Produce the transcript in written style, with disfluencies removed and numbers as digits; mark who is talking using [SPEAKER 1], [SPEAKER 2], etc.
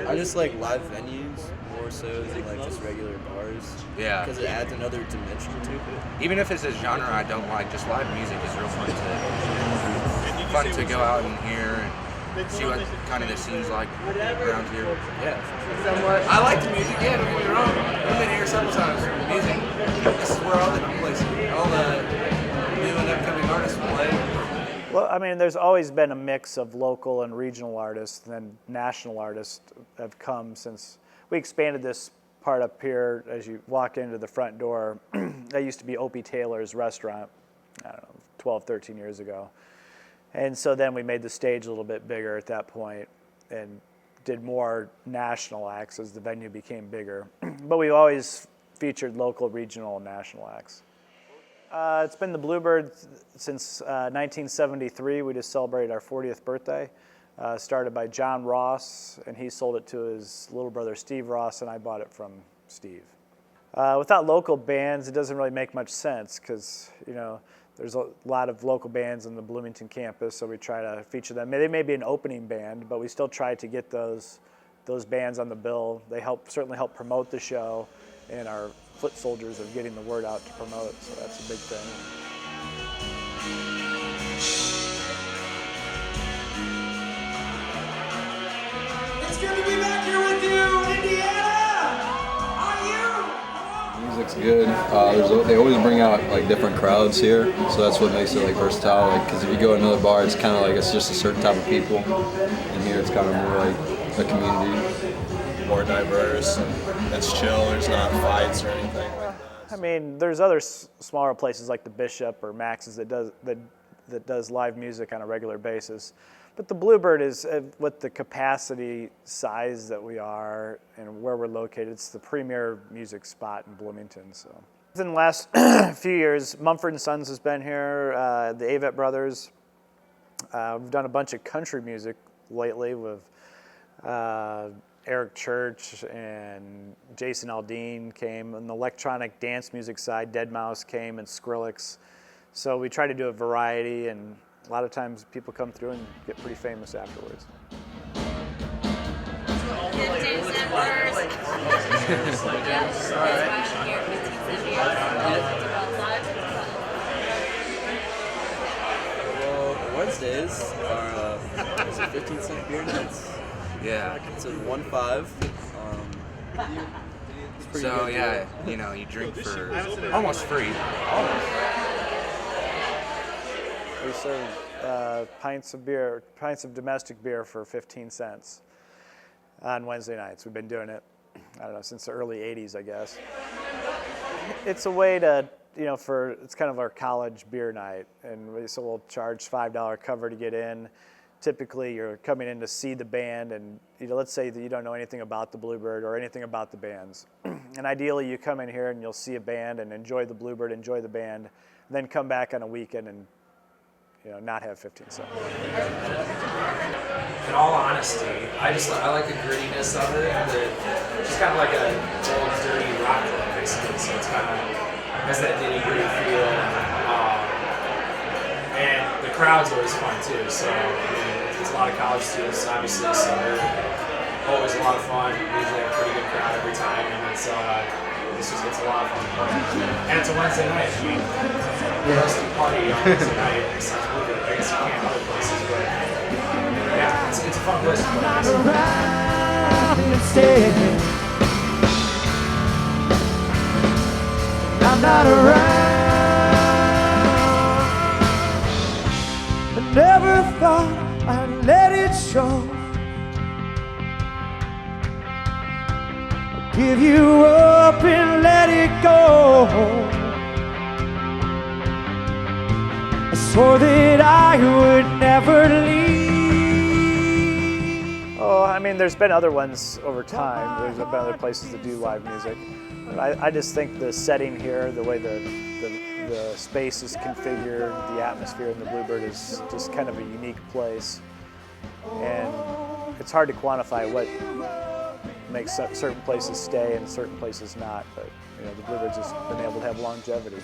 [SPEAKER 1] I just like live venues more so than like just regular bars.
[SPEAKER 2] Yeah.
[SPEAKER 1] Because it adds another dimension to it.
[SPEAKER 2] Even if it's a genre I don't like, just live music is real fun to go out and hear and see what kind of the scene's like around here.
[SPEAKER 1] Yeah.
[SPEAKER 2] I like the music, yeah, don't get me wrong. I've been here several times for music. This is where all the new and upcoming artists play.
[SPEAKER 3] Well, I mean, there's always been a mix of local and regional artists, and then national artists have come since we expanded this part up here. As you walk into the front door, that used to be Opie Taylor's restaurant, I don't know, 12, 13 years ago. And so then we made the stage a little bit bigger at that point and did more national acts as the venue became bigger. But we always featured local, regional, and national acts. It's been the Bluebird since 1973. We just celebrated our 40th birthday. Started by John Ross, and he sold it to his little brother Steve Ross, and I bought it from Steve. Without local bands, it doesn't really make much sense because, you know, there's a lot of local bands in the Bloomington campus, so we try to feature them. They may be an opening band, but we still try to get those bands on the bill. They certainly help promote the show, and our foot soldiers of getting the word out to promote, so that's a big thing.
[SPEAKER 4] It's good to be back here with you, Indiana! Are you?
[SPEAKER 5] Music's good. They always bring out like different crowds here, so that's what makes it like versatile. Like, because if you go to another bar, it's kind of like it's just a certain type of people, and here it's kind of more like a community.
[SPEAKER 6] More diverse, and it's chill. There's not fights or anything like that.
[SPEAKER 3] I mean, there's other smaller places like the Bishop or Max's that does live music on a regular basis. But the Bluebird is, with the capacity size that we are and where we're located, it's the premier music spot in Bloomington. So, in the last few years, Mumford & Sons has been here, the Avett Brothers. We've done a bunch of country music lately with Eric Church and Jason Aldean came. On the electronic dance music side, Deadmau5 came and Skrillex. So we try to do a variety, and a lot of times people come through and get pretty famous afterwards.
[SPEAKER 7] 15 cent bars.
[SPEAKER 1] Well, Wednesdays are 15-cent beer nights.
[SPEAKER 2] Yeah.
[SPEAKER 1] It's a 1.5.
[SPEAKER 2] So yeah, you know, you drink for almost free.
[SPEAKER 3] We serve pints of domestic beer for 15 cents on Wednesday nights. We've been doing it, I don't know, since the early 80s, I guess. It's a way to, you know, it's kind of our college beer night, and so we'll charge $5 cover to get in. Typically, you're coming in to see the band, and you know, let's say that you don't know anything about the Bluebird or anything about the bands. And ideally, you come in here and you'll see a band and enjoy the Bluebird, enjoy the band, and then come back on a weekend and, you know, not have 15 cents.
[SPEAKER 8] In all honesty, I like the grittiness of it. It's kind of like a old, dirty rock club, basically. So it's kind of has that nitty gritty feel. And the crowd's always fun too. So I mean, it's a lot of college students, obviously. So they're always a lot of fun. Usually a pretty good crowd every time, and it's a lot of fun. And it's a Wednesday night. I mean, the rest of the party on Wednesday night. Besides Bluebird, I guess you can't other places, but yeah, it's a fun place to play.
[SPEAKER 4] I'm not around. I never thought I'd let it show. I'd give you up and let it go. I swore that I would never leave.
[SPEAKER 3] Oh, I mean, there's been other ones over time. There's been other places that do live music. I just think the setting here, the way the space is configured, the atmosphere in the Bluebird is just kind of a unique place. And it's hard to quantify what makes certain places stay and certain places not. But you know, the Bluebird's just been able to have longevity.